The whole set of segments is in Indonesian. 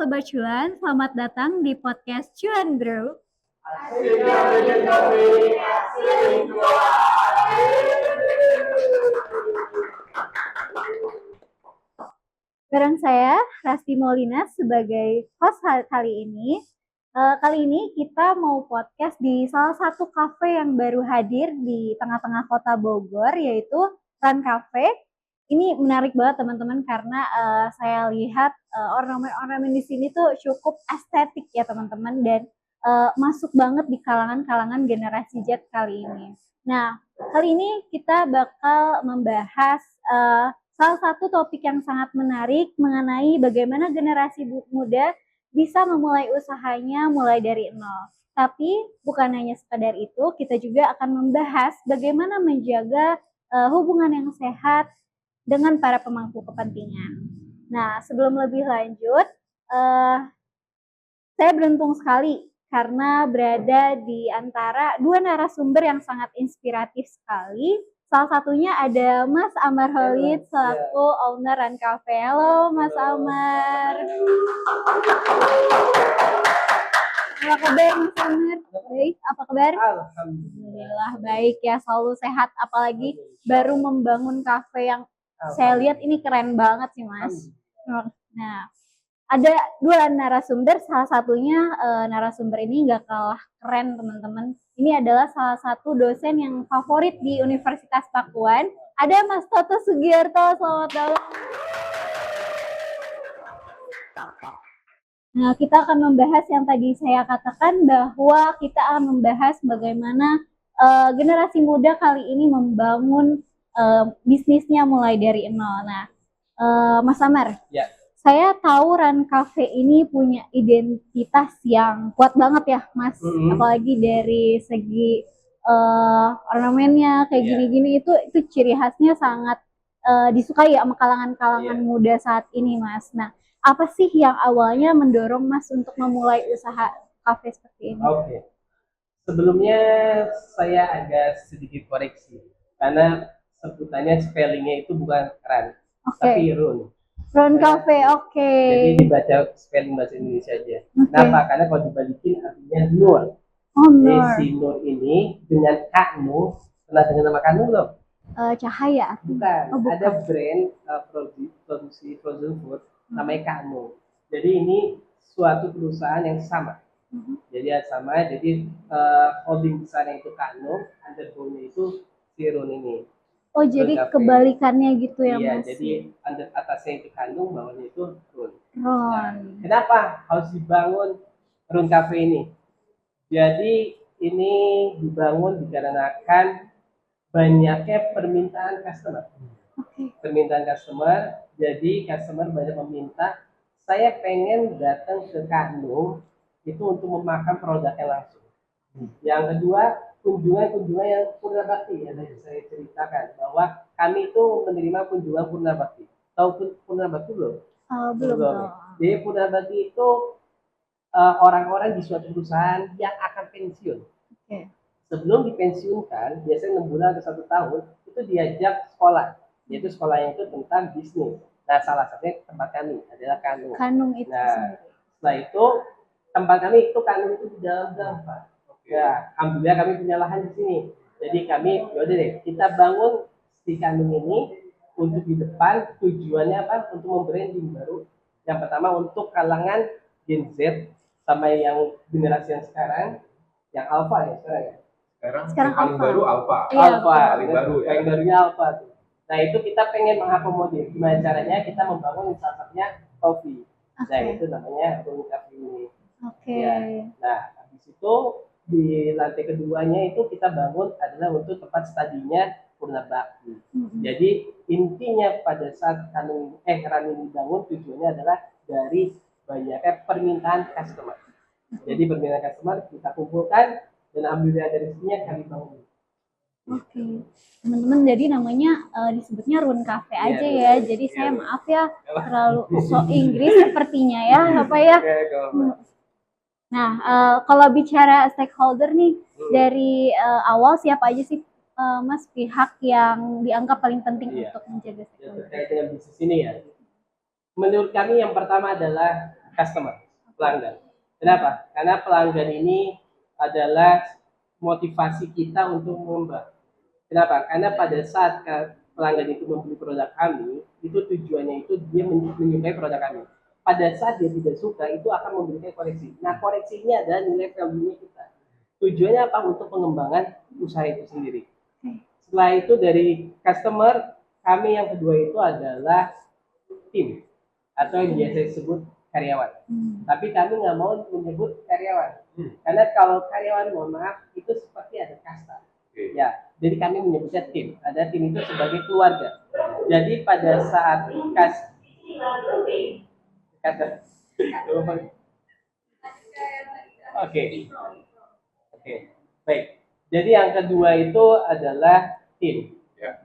Sobat Cuan, selamat datang di podcast Cuan Bro. Bareng saya, Rasti Maulina sebagai host kali ini. Kali ini kita mau podcast di salah satu kafe yang baru hadir di tengah-tengah kota Bogor, yaitu Run Cafe. Ini menarik banget teman-teman karena saya lihat ornamen-ornamen di sini tuh cukup estetik ya teman-teman, dan masuk banget di kalangan-kalangan generasi Z kali ini. Nah, kali ini kita bakal membahas salah satu topik yang sangat menarik mengenai bagaimana generasi muda bisa memulai usahanya mulai dari nol. Tapi bukan hanya sekedar itu, kita juga akan membahas bagaimana menjaga hubungan yang sehat dengan para pemangku kepentingan. Nah, sebelum lebih lanjut, saya beruntung sekali karena berada di antara dua narasumber yang sangat inspiratif sekali. Salah satunya ada Mas Amar Holid selaku owner Run Cafe. Halo Mas Amar. Apa kabar Mas Amar? Baik, apa kabar? Alhamdulillah baik ya, selalu sehat, apalagi baru membangun kafe yang saya lihat ini keren banget sih Mas. Nah, ada dua narasumber, salah satunya narasumber ini nggak kalah keren teman-teman. Ini adalah salah satu dosen yang favorit di Universitas Pakuan. Ada Mas Toto Sugiarto, selamat datang. Nah, kita akan membahas yang tadi saya katakan bahwa kita akan membahas bagaimana generasi muda kali ini membangun bisnisnya mulai dari nol. Nah, Mas Amar, ya. Saya tahu Run Cafe ini punya identitas yang kuat banget ya, Mas. Apalagi dari segi ornamennya kayak gini-gini, itu ciri khasnya sangat disukai sama kalangan-kalangan muda saat ini, Mas. Nah, apa sih yang awalnya mendorong Mas untuk memulai usaha kafe seperti ini? Oke. Sebelumnya saya agak sedikit koreksi karena sebutannya spellingnya itu bukan Run, tapi Run. Run Cafe, oke. Jadi dibaca spelling bahasa Indonesia aja. Kenapa? Karena kalau dibalikin artinya Nur. Nur. Si Nur ini dengan Kak Nur, pernah dengar nama Kak Nur loh? Cahaya. Bukan. Ada brand produksi frozen food namanya Kak Nur. Jadi ini suatu perusahaan yang sama. Jadi sama. Jadi holding besarnya itu Kak Nur, underbone itu si Run ini. Oh, jadi kebalikannya gitu ya, Iya, Mas? jadi atasnya itu kandung, bawahnya itu Run. Nah, kenapa harus dibangun Run Cafe ini? Jadi ini dibangun dikarenakan banyaknya permintaan customer. Permintaan customer, jadi customer banyak meminta, saya pengen datang ke kandung itu untuk memakan produknya langsung. Yang kedua, kunjungan yang purna bakti yang tadi saya ceritakan bahwa kami itu menerima kunjungan purna bakti. Tahu purna bakti belum? Belum. Jadi purna bakti itu orang-orang di suatu perusahaan yang akan pensiun. Sebelum dipensiunkan, biasanya 6 bulan atau 1 tahun, itu diajak sekolah. Yaitu sekolahnya itu tentang bisnis. Nah, salah satunya tempat kami adalah Kanung. Kanung itu sendiri. Setelah itu, tempat kami itu Kanung itu di dalam Pak. Ya, alhamdulillah kami punya lahan di sini. Jadi kami, yaudah deh, kita bangun si Kanung ini untuk di depan. Tujuannya apa? Untuk membranding baru. Yang pertama untuk kalangan Gen Z sama yang generasi yang sekarang, yang Alpha ya sekarang ya. Sekarang yang paling baru Alpha. Paling baru ya. Paling barunya Alpha tuh. Nah, itu kita pengen mengakomodir. Gimana caranya kita membangun salah satunya coffee. Nah, itu namanya Run Cafe ini. Ya. Nah, habis itu di lantai keduanya itu kita bangun adalah untuk tempat studinya Purna Bakti. Jadi intinya pada saat Run ini dibangun, tujuannya adalah dari banyaknya permintaan customer. Jadi permintaan customer kita kumpulkan dan alhamdulillah dari sini kami bangun. Teman-teman, jadi namanya disebutnya Run Cafe aja ya. Jadi saya maaf ya terlalu so Inggris sepertinya ya, apa ya. Nah, kalau bicara stakeholder nih, dari awal siapa aja sih Mas pihak yang dianggap paling penting untuk menjaga stakeholder? Terkait dengan bisnis ini ya. Menurut kami yang pertama adalah customer, pelanggan. Kenapa? Karena pelanggan ini adalah motivasi kita untuk mengembang. Kenapa? Karena pada saat pelanggan itu membeli produk kami, itu tujuannya itu dia menyukai produk kami. Pada saat dia tidak suka, itu akan memberikan koreksi. Nah, koreksi ini adalah nilai value-nya kita. Tujuannya apa? Untuk pengembangan usaha itu sendiri. Setelah itu dari customer, kami yang kedua itu adalah tim atau yang biasa disebut karyawan. Tapi kami nggak mau menyebut karyawan, karena kalau karyawan, mohon maaf, itu seperti ada kasta. Ya, jadi kami menyebutnya tim. Ada tim itu sebagai keluarga. Jadi pada saat Oke, oke, baik. Jadi yang kedua itu adalah tim.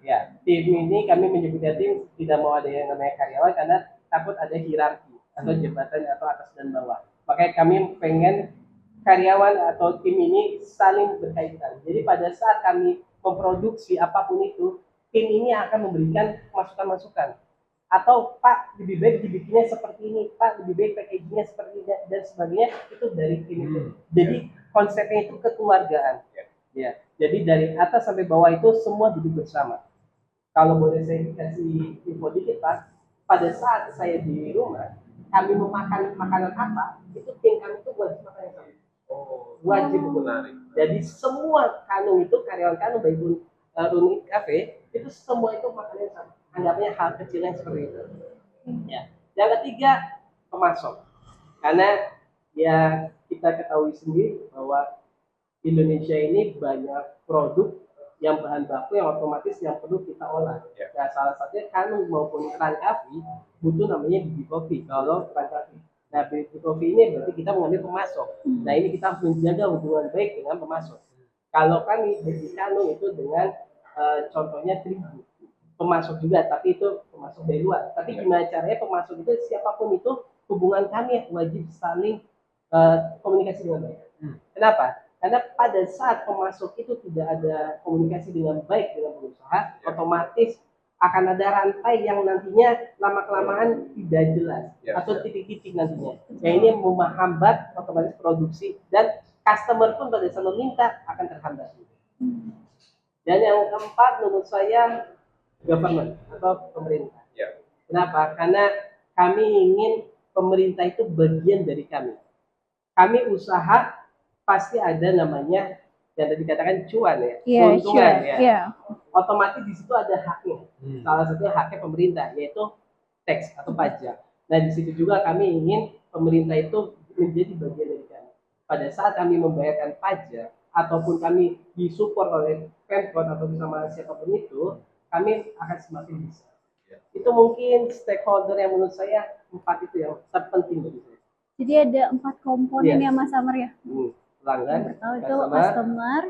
Ya, tim ini kami menyebutnya tim, tidak mau ada yang namanya karyawan karena takut ada hierarki atau jabatan atau atas dan bawah. Makanya kami pengen karyawan atau tim ini saling berkaitan. Jadi pada saat kami memproduksi apapun itu, tim ini akan memberikan masukan-masukan. Atau Pak lebih baik dibikinnya seperti ini, Pak lebih baik packagingnya seperti ini dan sebagainya, itu dari tim itu. Jadi konsepnya itu kekeluargaan. Ya, jadi dari atas sampai bawah itu semua duduk bersama. Kalau boleh saya kasih info dikit Pak, pada saat saya di rumah, kami memakan makanan apa, itu tim kami itu wajib makan yang sama. Wajib menarik. Jadi semua kanung itu, karyawan kanung baik pun Runi Cafe, itu semua itu makan yang sama. Anggapnya hal kecil yang seperti itu. Ya. Yang ketiga, pemasok. Karena ya kita ketahui sendiri bahwa Indonesia ini banyak produk yang bahan baku yang otomatis yang perlu kita olah. Nah, salah satunya kanung maupun Rancavi butuh namanya biji kopi. Kalau Rancavi, nah biji kopi ini berarti kita mengambil pemasok. Nah ini kita harus menjaga hubungan baik dengan pemasok. Kalau kami biji kanung itu dengan contohnya terigu, pemasok juga, tapi itu pemasok dari luar. Tapi gimana caranya pemasok itu siapapun itu hubungan kami wajib saling komunikasi dengan baik. Kenapa? Karena pada saat pemasok itu tidak ada komunikasi dengan baik dengan pengusaha, otomatis akan ada rantai yang nantinya lama-kelamaan tidak jelas atau titik-titik nantinya. Yang ini menghambat otomatis produksi dan customer pun pada saat meminta akan terhambat. Dan yang keempat menurut saya government atau pemerintah. Kenapa? Karena kami ingin pemerintah itu bagian dari kami. Kami usaha pasti ada namanya yang tadi dikatakan cuan ya, keuntungan ya. Otomatis di situ ada haknya. Salah satunya haknya pemerintah yaitu tax atau pajak. Nah di situ juga kami ingin pemerintah itu menjadi bagian dari kami. Pada saat kami membayarkan pajak ataupun kami disupport oleh Pemkot atau bersama siapapun itu, kami akan semakin bisa. Itu mungkin stakeholder yang menurut saya 4 itu yang terpenting bagi saya. Jadi ada 4 komponen ya Mas Amar ya. Pelanggan, itu customer,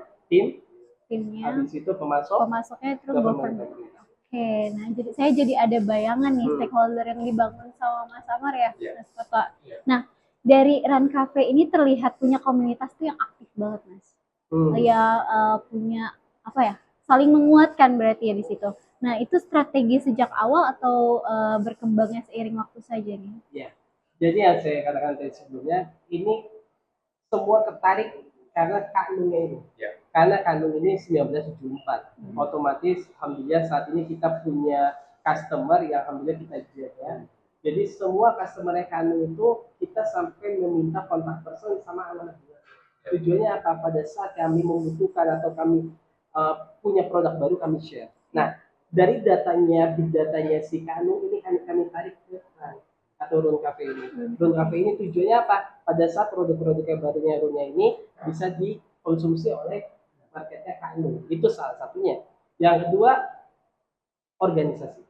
timnya, habis itu pemasoknya itu government. Oke, nah jadi saya jadi ada bayangan nih stakeholder yang dibangun sama Mas Amar ya, Mas Toto. Nah dari Run Cafe ini terlihat punya komunitas tuh yang aktif banget Mas. Ya punya apa ya, saling menguatkan berarti ya di situ. Nah itu strategi sejak awal atau berkembangnya seiring waktu saja nih? Ya, jadi yang saya katakan tadi sebelumnya, ini semua tertarik karena kanungnya ini. Karena kanung ini 1974. Otomatis alhamdulillah saat ini kita punya customer yang alhamdulillah kita jaga. Jadi semua customer kanung itu kita sampai meminta kontak person sama anak-anak. Tujuannya apa? Pada saat kami membutuhkan atau kami punya produk baru kami share. Nah, dari datanya, big datanya si kanung ini kami tarik ke atau Run Cafe ini. Run Cafe ini tujuannya apa? Pada saat produk-produk yang barunya Runnya ini bisa dikonsumsi oleh marketnya kanung. Itu salah satunya. Yang kedua, organisasi.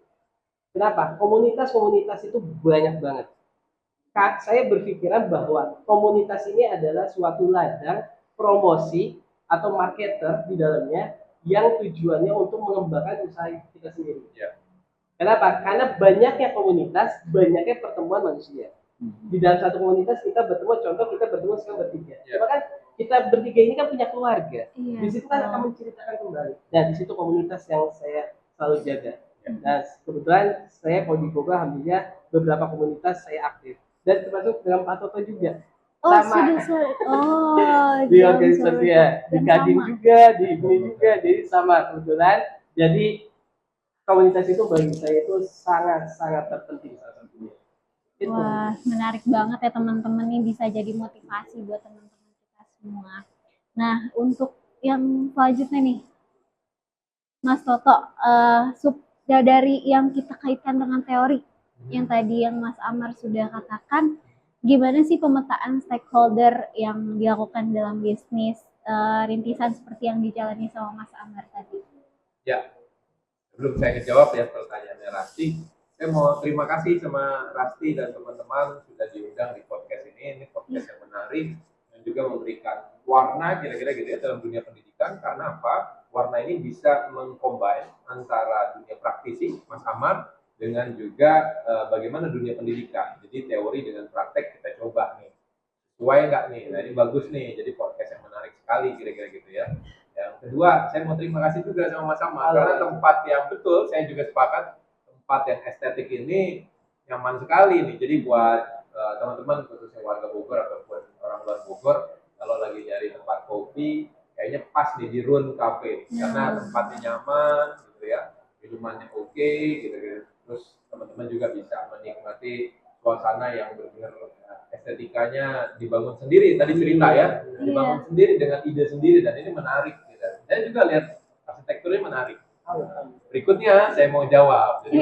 Kenapa? Komunitas-komunitas itu banyak banget. Saya berpikiran bahwa komunitas ini adalah suatu ladang promosi atau marketer di dalamnya yang tujuannya untuk mengembangkan usaha kita sendiri. Kenapa? Karena banyaknya komunitas, banyaknya pertemuan manusia. Di dalam satu komunitas kita bertemu, contoh kita bertemu sekarang bertiga. Cuma kan kita bertiga ini kan punya keluarga. Di situ kan akan menceritakan kembali. Nah, di situ komunitas yang saya selalu jaga. Nah, kebetulan saya kalau di Bogor, alhamdulillah beberapa komunitas saya aktif. dan termasuk dengan Pak Toto juga. Oh, sama di di organisasi ya, di Kadin juga, di ini juga, jadi sama kebetulan. Jadi komunitas itu bagi saya itu sangat terpenting salah satunya. Wah, menarik banget ya teman-teman, ini bisa jadi motivasi buat teman-teman kita semua. Nah, untuk yang selanjutnya nih, Mas Toto, dari yang kita kaitkan dengan teori, yang tadi yang Mas Amar sudah katakan, gimana sih pemetaan stakeholder yang dilakukan dalam bisnis rintisan seperti yang dijalani sama Mas Amar tadi? Ya, sebelum saya jawab ya pertanyaannya Rasti, saya mau terima kasih sama Rasti dan teman-teman sudah diundang di podcast ini. Ini podcast yang menarik dan juga memberikan warna kira-kira gitu ya dalam dunia pendidikan. Karena apa? Warna ini bisa mengcombine antara dunia praktisi, Mas Amar, dengan juga bagaimana dunia pendidikan. Jadi teori dengan praktek kita coba nih. Sesuai nggak nih? Nah ini bagus nih. Jadi podcast yang menarik sekali kira-kira gitu ya. Yang kedua, saya mau terima kasih juga sama Mas Amar karena tempat yang betul, saya juga sepakat tempat yang estetik ini nyaman sekali nih. Jadi buat teman-teman khususnya warga Bogor ataupun orang luar Bogor, kalau lagi nyari tempat kopi, kayaknya pas nih di Run Cafe karena tempatnya nyaman, gitu ya, minumannya oke, gitu. Terus teman-teman juga bisa menikmati suasana yang benar-benar estetikanya dibangun sendiri. Tadi cerita ya, dibangun sendiri dengan ide sendiri dan ini menarik. Gitu. Saya juga lihat arsitekturnya menarik. Berikutnya saya mau jawab. Jadi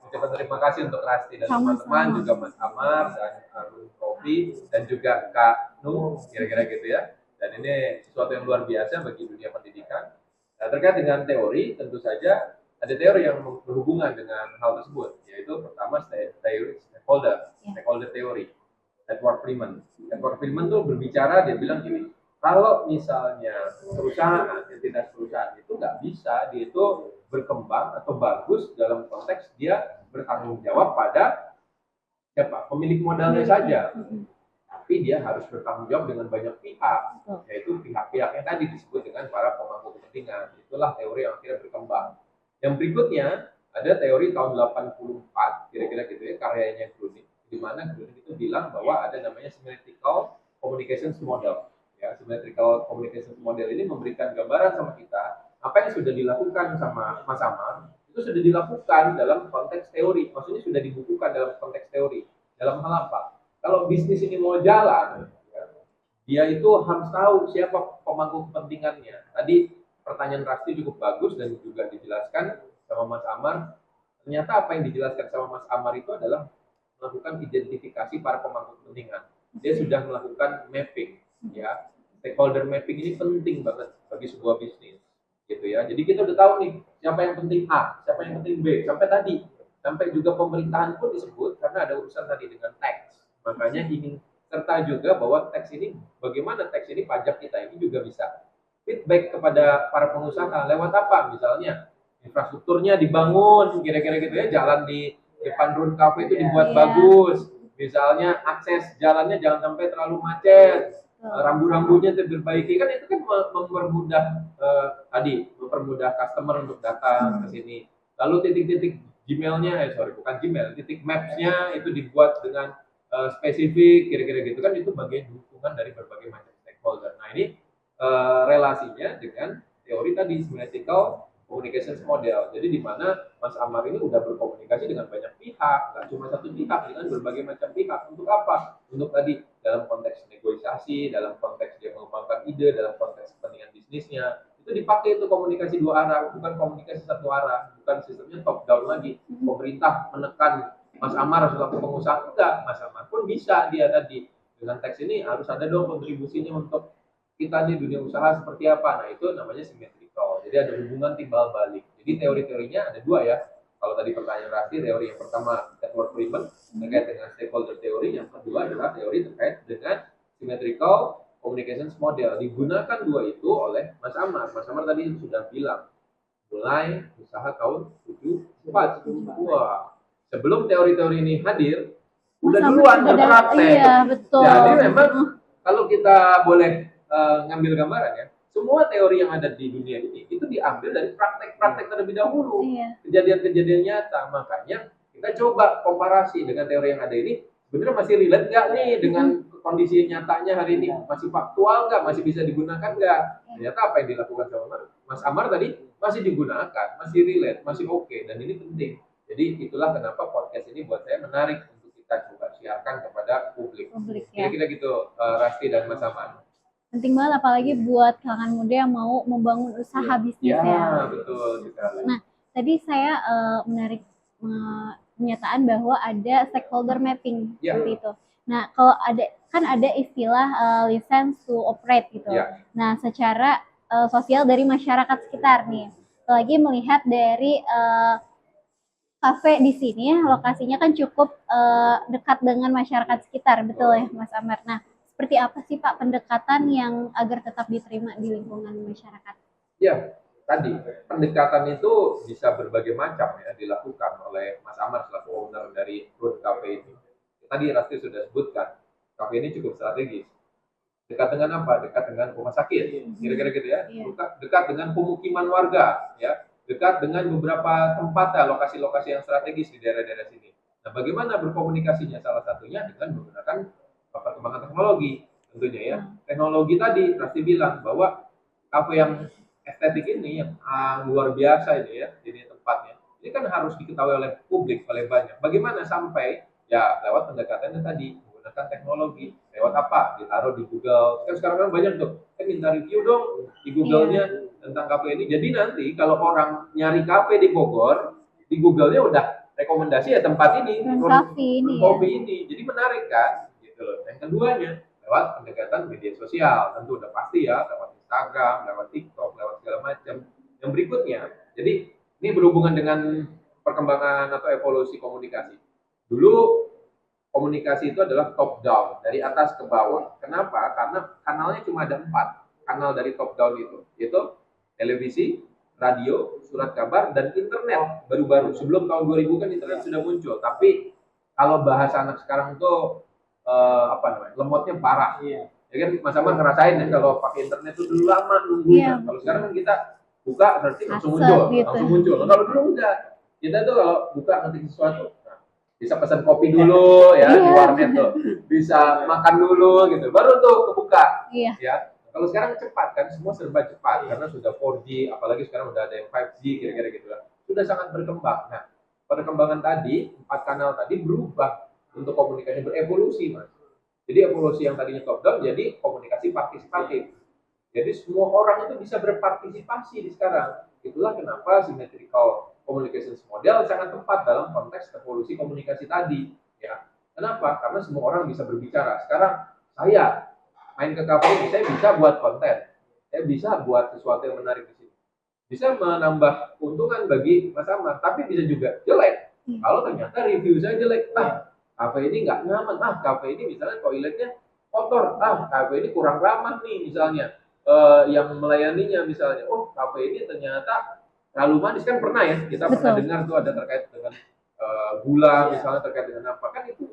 ucapan terima kasih untuk Rasti dan teman-teman, juga Mas Amar dan Arun Kopi dan juga Kak Nu, kira-kira gitu ya. Dan ini sesuatu yang luar biasa bagi dunia pendidikan. Nah, terkait dengan teori, tentu saja ada teori yang berhubungan dengan hal tersebut, yaitu pertama teori stakeholder teori. Edward Freeman. Edward Freeman tuh berbicara, dia bilang gini, kalau misalnya perusahaan, entitas perusahaan itu nggak bisa, dia itu berkembang atau bagus dalam konteks dia bertanggung jawab pada siapa? Pemilik modalnya saja. Tapi dia harus bertanggung jawab dengan banyak pihak, yaitu pihak-pihak yang tadi disebut dengan para pemangku kepentingan. Itulah teori yang akhirnya berkembang. Yang berikutnya, ada teori tahun 84, kira-kira gitu ya, karyanya Gruning, di mana Gruning itu bilang bahwa ada namanya symmetrical communications model. Ya, symmetrical communications model ini memberikan gambaran sama kita apa yang sudah dilakukan sama Mas Amar itu sudah dilakukan dalam konteks teori, maksudnya sudah dibukukan dalam konteks teori. Dalam hal apa? Kalau bisnis ini mau jalan, ya, dia itu harus tahu siapa pemangku kepentingannya. Tadi pertanyaan Rasti cukup bagus dan juga dijelaskan sama Mas Amar. Ternyata apa yang dijelaskan sama Mas Amar itu adalah melakukan identifikasi para pemangku kepentingan. Dia sudah melakukan mapping, ya. Stakeholder mapping ini penting banget bagi sebuah bisnis, gitu ya. Jadi kita udah tahu nih siapa yang penting A, siapa yang penting B, sampai juga pemerintahan pun disebut karena ada urusan tadi dengan tax. Makanya ingin serta juga bahwa tax ini, bagaimana tax ini, pajak kita ini juga bisa feedback kepada para pengusaha lewat apa? Misalnya infrastrukturnya dibangun, kira-kira gitu ya, jalan di depan Run Cafe itu dibuat bagus. Misalnya akses jalannya jangan sampai terlalu macet, rambu-rambunya diperbaiki, kan itu kan mempermudah mempermudah customer untuk datang ke sini. Lalu titik-titik Gmail-nya, bukan Gmail, titik Maps-nya itu dibuat dengan spesifik, kira-kira gitu kan, itu bagian dukungan dari berbagai macam stakeholder. Nah ini relasinya dengan teori tadi symmetrical communications model. Jadi di mana Mas Amar ini udah berkomunikasi dengan banyak pihak, nggak cuma satu pihak, dengan berbagai macam pihak. Untuk apa? Untuk tadi dalam konteks negosiasi, dalam konteks dia mengembangkan ide, dalam konteks kepentingan bisnisnya. Itu dipakai itu komunikasi dua arah, bukan komunikasi satu arah, bukan sistemnya top down lagi. Pemerintah menekan Mas Amar selaku pengusaha, enggak, Mas Amar pun bisa dia tadi dengan teks ini harus ada dong kontribusinya untuk kita nih dunia usaha seperti apa. Nah itu namanya symmetrical. Jadi ada hubungan timbal balik. Jadi teori-teorinya ada dua ya. Kalau tadi pertanyaan Rasti, teori yang pertama Edward Freeman terkait dengan stakeholder teori, yang kedua adalah teori terkait dengan symmetrical communications model. Digunakan dua itu oleh Mas Amar. Mas Amar tadi sudah bilang mulai usaha tahun 74. Wah, sebelum teori-teori ini hadir, udah duluan berpraktek. Iya, betul. Jadi memang kalau kita boleh ngambil gambaran ya, semua teori yang ada di dunia ini itu diambil dari praktek-praktek terlebih dahulu, kejadian-kejadian nyata. Makanya kita coba komparasi dengan teori yang ada ini, bener masih relate nggak nih dengan kondisi nyatanya hari ini, masih faktual nggak, masih bisa digunakan nggak. Ternyata apa yang dilakukan sama Mas Amar tadi masih digunakan, masih relate, masih oke, dan ini penting. Jadi itulah kenapa podcast ini buat saya menarik untuk kita coba siarkan kepada publik. Ya. Kira-kira gitu, Rasti dan Mas Amar. Penting banget apalagi buat kalangan muda yang mau membangun usaha bisnis ya. Betul sekali. Nah, tadi saya menarik pernyataan bahwa ada stakeholder mapping seperti itu. Nah, kalau ada istilah license to operate gitu. Nah, secara sosial dari masyarakat sekitar nih. Apalagi melihat dari kafe di sini lokasinya kan cukup dekat dengan masyarakat sekitar, betul ya Mas Amar. Nah, seperti apa sih Pak pendekatan yang agar tetap diterima di lingkungan masyarakat? Ya, tadi pendekatan itu bisa berbagai macam ya dilakukan oleh Mas Amar selaku owner dari Root Cafe ini. Tadi Rasti sudah sebutkan, kafe ini cukup strategis. Dekat dengan apa? Dekat dengan rumah sakit, kira-kira gitu ya. Dekat dengan pemukiman warga, ya. Dekat dengan beberapa tempat ya, lokasi-lokasi yang strategis di daerah-daerah sini. Nah, bagaimana berkomunikasinya? Salah satunya dengan menggunakan perkembangan teknologi, tentunya ya. Teknologi tadi Rasti bilang bahwa kafe yang estetik ini yang luar biasa ini ya, ini tempatnya. Ini kan harus diketahui oleh publik, oleh banyak. Bagaimana sampai ya lewat pendekatannya tadi menggunakan teknologi. Lewat apa? Ditaruh di Google. Kan sekarang kan banyak tuh, minta review dong di Google-nya tentang kafe ini. Jadi nanti kalau orang nyari kafe di Bogor, di Google-nya udah rekomendasi ya tempat ini, coffee ini. Jadi menarik kan? Gitu loh. Yang keduanya lewat pendekatan media sosial, tentu udah pasti ya, lewat Instagram, lewat TikTok, lewat segala macam. Yang berikutnya, jadi ini berhubungan dengan perkembangan atau evolusi komunikasi. Dulu komunikasi itu adalah top down, dari atas ke bawah. Kenapa? Karena kanalnya cuma ada 4 kanal dari top down itu, yaitu televisi, radio, surat kabar, dan internet baru-baru. Sebelum tahun 2000 kan internet sudah muncul, tapi kalau bahasa anak sekarang itu lemotnya parah. Ya kan Mas Amar ngerasain ya kalau pakai internet itu dulu lama nunggunya. Kalau sekarang kan kita buka berarti langsung muncul. Kalau dulu enggak. Kita tuh kalau buka ngetik sesuatu bisa pesan kopi dulu ya di warnet tuh, bisa makan dulu gitu, baru tuh kebuka. Ya, kalau sekarang cepat kan, semua serba cepat karena sudah 4G, apalagi sekarang udah ada yang 5G kira-kira gitu lah, sudah sangat berkembang. Nah, perkembangan tadi 4 kanal tadi berubah untuk komunikasi, berevolusi Mas. Jadi evolusi yang tadinya top down jadi komunikasi partisipatif. Jadi semua orang itu bisa berpartisipasi di sekarang. Itulah kenapa symmetrical communications model sangat tepat dalam konteks evolusi komunikasi tadi. Ya, kenapa? Karena semua orang bisa berbicara. Sekarang saya main ke kafe ini, saya bisa buat konten, saya bisa buat sesuatu yang menarik di sini, bisa menambah keuntungan bagi Mas Amar, tapi bisa juga jelek. Kalau ternyata review saya jelek, kafe ini nggak nyaman, kafe ini misalnya toiletnya kotor, kafe ini kurang ramah nih misalnya. Yang melayaninya misalnya, kafe ini ternyata terlalu manis, kan pernah ya kita pernah dengar tuh ada terkait dengan gula misalnya, terkait dengan apa, kan itu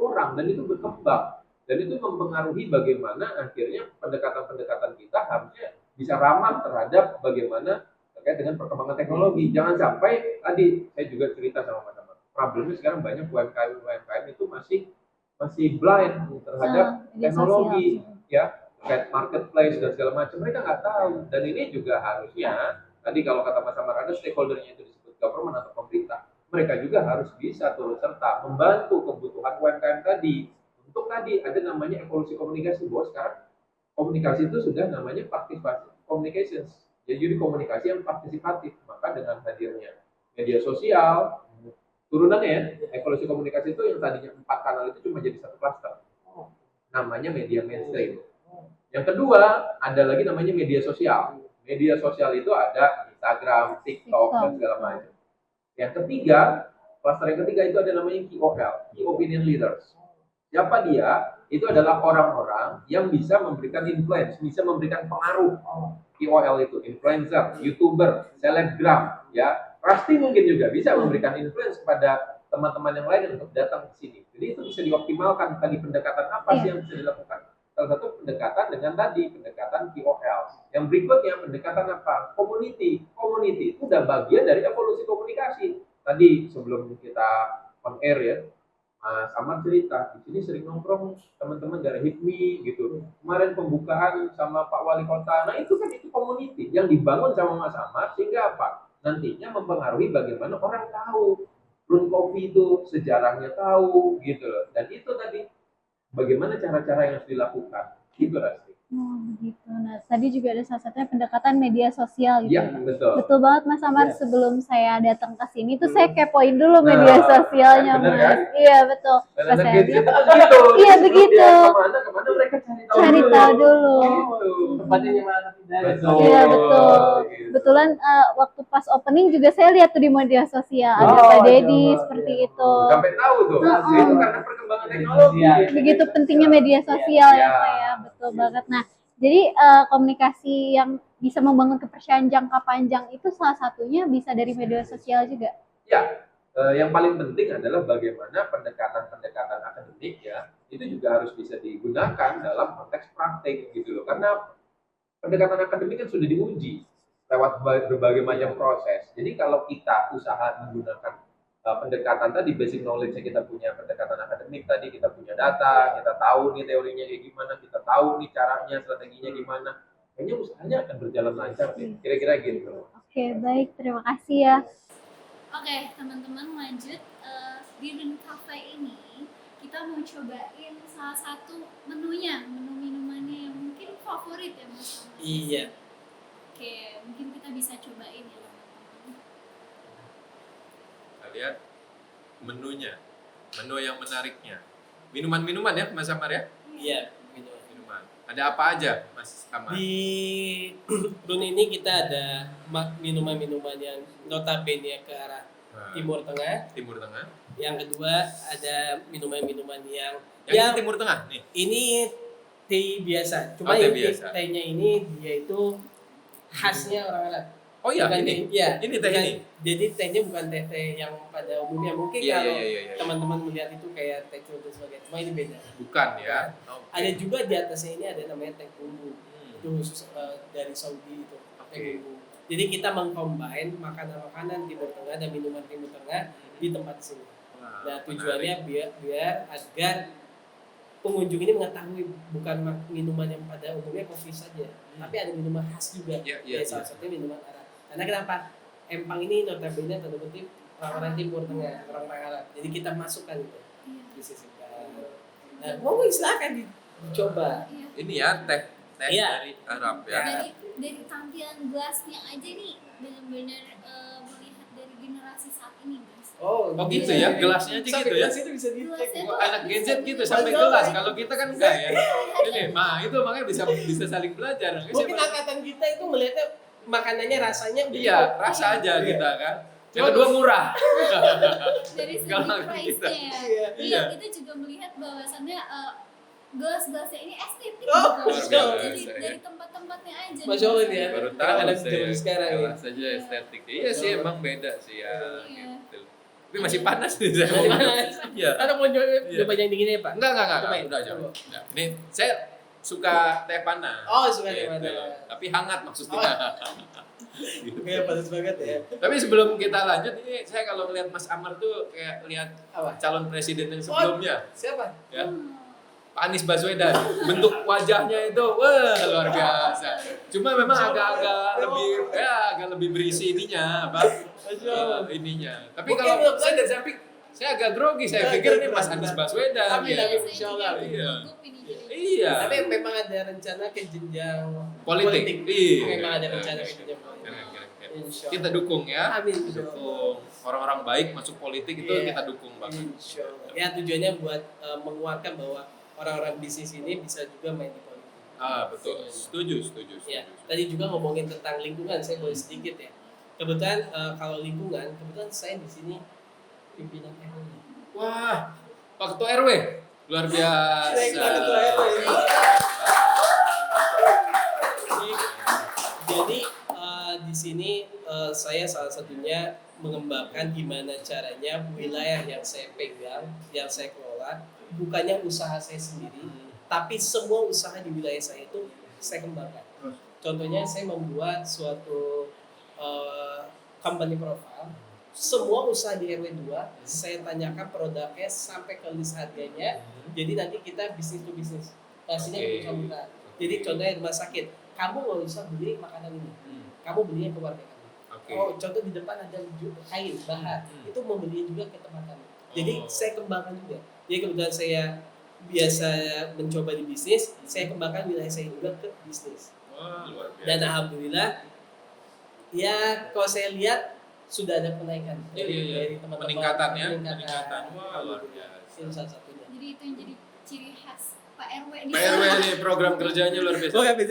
orang dan itu berkembang dan itu mempengaruhi bagaimana akhirnya pendekatan-pendekatan kita harusnya bisa ramah terhadap bagaimana terkait dengan perkembangan teknologi. Jangan sampai tadi saya juga cerita sama teman-teman, problemnya sekarang banyak UMKM itu masih blind terhadap teknologi ya, terkait marketplace dan segala macam, mereka nggak tahu. Dan ini juga harusnya tadi kalau kata Mas Amar ada stakeholdernya itu disebut government atau pemerintah, mereka juga harus bisa turut serta membantu kebutuhan UMKM tadi. Untuk tadi ada namanya evolusi komunikasi, bahwa sekarang komunikasi itu sudah namanya participatory communications, jadi komunikasi yang partisipatif. Maka dengan hadirnya media sosial, turunannya ya, evolusi komunikasi itu yang tadinya 4 kanal itu cuma jadi 1 cluster, namanya media mainstream. Yang kedua, ada lagi namanya media sosial. Media sosial itu ada Instagram, TikTok, dan segala macam. Yang ketiga, cluster yang ketiga itu ada namanya KOL, Key Opinion Leaders. Siapa dia? Itu adalah orang-orang yang bisa memberikan influence, bisa memberikan pengaruh. KOL itu influencer, YouTuber, selebgram, ya. Pasti mungkin juga bisa memberikan influence kepada teman-teman yang lain untuk datang ke sini. Jadi itu bisa dioptimalkan. Tadi pendekatan apa sih yang bisa dilakukan? Salah satu pendekatan dengan tadi, pendekatan KOL. Yang berikutnya pendekatan apa? Community. Community itu udah bagian dari evolusi komunikasi. Tadi sebelum kita on air ya, Mas Amar cerita, di sini sering nongkrong teman-teman dari HIPMI gitu. Kemarin pembukaan sama Pak Wali Kota. Nah itu kan itu community yang dibangun sama Mas Amar sehingga apa? Nantinya mempengaruhi bagaimana orang tahu Run Coffee itu sejarahnya tahu gitu loh. Dan itu tadi bagaimana cara-cara yang harus dilakukan. Gitu Rasti. Oh, begitu. Nah, tadi juga ada salah satunya pendekatan media sosial gitu Iya, ya, Pak? betul. Betul banget Mas Amar, Iya. sebelum saya datang ke sini tuh saya kepoin dulu media Nah, sosialnya, bener Mas. kan? Iya, betul. Dan Pas anak saya Gen Z lihat, itu begitu. iya Sebelum begitu. dia kemana mereka cari tahu Cari dulu. tahu dulu. Gitu. Tempatnya di mana tidak. Betul. Iya, betul. Gitu. Kebetulan waktu pas opening juga saya lihat tuh di media sosial ada Oh, Pak Dedi coba. seperti Iya. itu. Sampai tahu tuh. Itu karena perkembangan teknologi. Iya. Begitu pentingnya media sosial ya, Iya. Pak ya. Betul banget. Nah, jadi komunikasi yang bisa membangun kepercayaan jangka panjang itu salah satunya bisa dari media sosial juga. Ya, yang paling penting adalah bagaimana pendekatan-pendekatan akademik ya, itu juga harus bisa digunakan dalam konteks praktik gitu loh. Karena pendekatan akademik kan sudah diuji lewat berbagai macam proses. Jadi kalau kita usaha menggunakan pendekatan tadi basic knowledge yang kita punya pendekatan akademik tadi kita punya data, kita tahu nih teorinya kayak gimana, kita tahu nih caranya, strateginya gimana. Kayaknya usahanya akan berjalan lancar deh. Kira-kira gitu. Oke, baik, terima kasih ya. Oke, teman-teman lanjut di Run Cafe ini kita mau cobain salah satu menunya, menu minumannya yang mungkin favorit ya Mas. Iya. Oke, mungkin kita bisa cobain ya teman-teman. Kita lihat menunya, menu yang menariknya. Minuman-minuman ya Mas Amar ya? Iya, gitu. Minuman. Ada apa aja Mas Amar? Di Run ini kita ada minuman-minuman yang notabene ke arah Timur Tengah. Timur Tengah. Yang kedua ada minuman-minuman yang Yang Timur Tengah nih. ini teh biasa. Cuma teh ini biasa. tehnya ini dia itu khasnya orang Arab. Oh iya, Bukan ini. Iya. Ini teh bukan- ini. Jadi tehnya bukan teh-teh yang pada umumnya. Mungkin Iya, kalau iya. teman-teman melihat itu kayak teh curut dan sebagainya. Cuma ini beda. Bukan ya. Oke. Ada juga di atasnya ini ada namanya teh bumbu. Hmm. Itu khusus dari Saudi itu teh Oke. bumbu. Jadi kita mengcombine makanan-makanan Timur Tengah dan minuman Timur Tengah di tempat sini. Wah, Nah menarik. tujuannya biar agar pengunjung ini mengetahui bukan minuman yang pada umumnya kopi saja, tapi ada minuman khas juga. Iya. Salah satunya minuman Arab. Karena kenapa? Empang ini notabene tanda kutip orang-orang Timur Tengah, orang-orang Arab. Jadi kita masukkan itu, disisipkan. Nah, mau silakan dicoba. Ini ya teh Iya. dari Arab ya. Dari tampilan gelasnya aja nih benar-benar melihat dari generasi saat ini Mas. Oh gitu ya, gelasnya aja Sampai gitu ya. gelas itu bisa dicek. Gelasnya Wah, anak Gen Z gitu Betul. sampai gelas. Kalau kita kan enggak ya. Ini, itu makanya bisa saling belajar. Mungkin angkatan kita itu melihatnya makanannya rasanya Iya, rasa aja Iya. kita kan. Yang kedua murah. Dari segi Kalau price-nya ya. Iya. Iya, kita juga melihat bahwasannya gelas-gelasnya ini estetik Oh, gitu. luar biasa, Jadi ya. dari tempat-tempatnya aja. Masya Allah nih, ya. Mas. Baru tahu Anak-anak saya. zaman sekarang ya. Gelas saja estetik. Iya sih emang beda sih ya. Iya. Gitu. Tapi masih panas nih saya. Masih panas. Iya. Ada mau Iya. coba yang dingin ya Pak? Enggak. Cobain. Udah aja. Coba. Udah. Nih, saya suka teh panas. Oh suka Gitu. di mana? Tapi hangat maksudnya. Gitu. Kayak panas banget ya. Tapi sebelum kita lanjut ini saya kalau melihat Mas Amar tuh kayak lihat Apa? calon presiden yang sebelumnya, Siapa? ya. Pak Anies Baswedan. Bentuk wajahnya itu wah luar biasa. Cuma memang agak lebih berisi ininya apa? Ininya. Tapi Mungkin kalau lebih- saya dari samping saya agak grogi, saya pikir ini Mas Anies Baswedan. Amin, ya. amin. Saya Insya juga Allah. Iya. gugup ini jadi. Iya. Tapi memang ada rencana ke jenjang Politik. Iya. Memang ada rencana ke jenjang politik. Keren. Insya Allah. Kita dukung ya. Amin. Dukung orang-orang baik masuk politik itu Iya. kita dukung banget. Insya Allah. Ya tujuannya buat menguatkan bahwa orang-orang bisnis ini bisa juga main di politik. Betul. Setuju. Ya, tadi juga ngomongin tentang lingkungan, saya boleh sedikit ya. Kebetulan kalau lingkungan, kebetulan saya di sini pimpinan RW. Wah, Pak Ketua RW luar biasa. Saya Ketua RW. Jadi di sini saya salah satunya mengembangkan gimana caranya wilayah yang saya pegang, yang saya kelola, bukannya usaha saya sendiri, tapi semua usaha di wilayah saya itu saya kembangkan. Contohnya saya membuat suatu company profile semua usaha di RW2 saya tanyakan produknya sampai ke list harganya. Jadi nanti kita bisnis to bisnis. Pastinya buka. Jadi contohnya rumah sakit, kamu nggak usah beli makanan ini, kamu belinya ke warga kamu. Oh, contoh di depan ada kain bahan, itu mau beli juga ke tempat kami. Jadi saya kembangkan juga. Jadi kebetulan saya biasa mencoba di bisnis, saya kembangkan wilayah saya juga ke bisnis. Luar biasa. Dan alhamdulillah, ya kalau saya lihat sudah ada penaikan dari teman-teman. Peningkatan. Wah, luar biasa. Itu salah satunya. Jadi itu yang jadi ciri khas Pak RW nih. Pak RW nih program kerjanya luar biasa. Tapi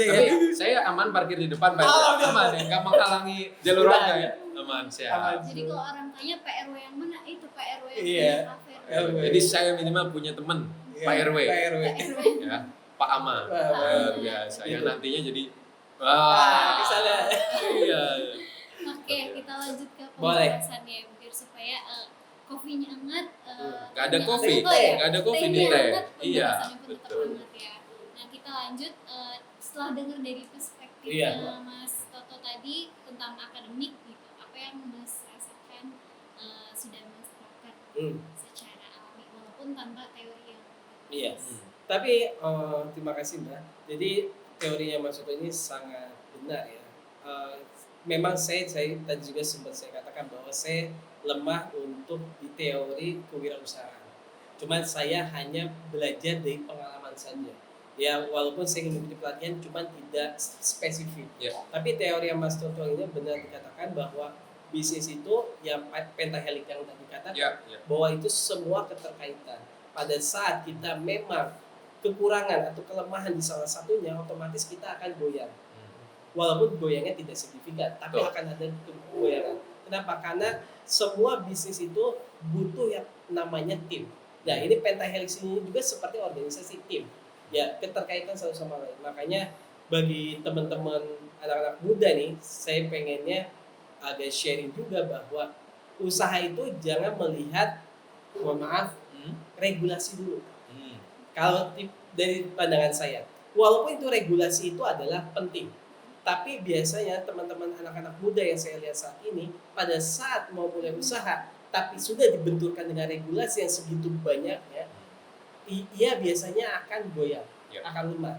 saya aman parkir di depan Pak. Aman ya, nggak menghalangi jalur rangka ya. Aman, siap. Jadi kalau orang tanya Pak RW yang mana, itu Pak RW yang Iya. punya kafe. Jadi saya minimal punya teman Pak RW. Pak RW. Ya, Pak Ama. Luar biasa. Yang nantinya jadi Di sana. Iya. Oke, kita lanjut ke Boleh. pembahasannya biar supaya kopinya hangat. Nggak ada kopi, ya? nggak ada kopi di Tehnya teh. hangat, Iya, pembahasannya pun tetap betul. hangat ya. Nah, kita lanjut setelah dengar dari perspektif Iya. Mas Toto tadi tentang akademik gitu. Apa yang Mas rasakan sudah Mas terapkan secara alami walaupun tanpa teori yang Iya. Tapi terima kasih Mbak. Jadi teorinya Mas Toto ini sangat benar ya. Memang saya tadi juga sempat saya katakan bahwa saya lemah untuk di teori kewirausahaan. Cuman saya hanya belajar dari pengalaman saja. Ya walaupun saya mengikuti pelatihan, cuman tidak spesifik. Ya. Tapi teori yang Mas Toto ini benar dikatakan bahwa bisnis itu yang pentahelik yang tadi dikatakan Ya. bahwa itu semua keterkaitan. Pada saat kita memang kekurangan atau kelemahan di salah satunya, otomatis kita akan goyang. Walaupun goyangnya tidak signifikan, tapi Betul. akan ada goyangan. Kenapa? Karena semua bisnis itu butuh yang namanya tim. Nah, ini pentahelix ini juga seperti organisasi tim. Ya, keterkaitan satu sama lain. Makanya bagi teman-teman anak-anak muda nih, saya pengennya ada sharing juga bahwa usaha itu jangan melihat, mohon maaf, regulasi dulu. Kalau dari pandangan saya, walaupun itu regulasi itu adalah penting, tapi biasanya teman-teman anak-anak muda yang saya lihat saat ini, pada saat mau mulai usaha, tapi sudah dibenturkan dengan regulasi yang segitu banyaknya, ia biasanya akan goyang, akan lemah.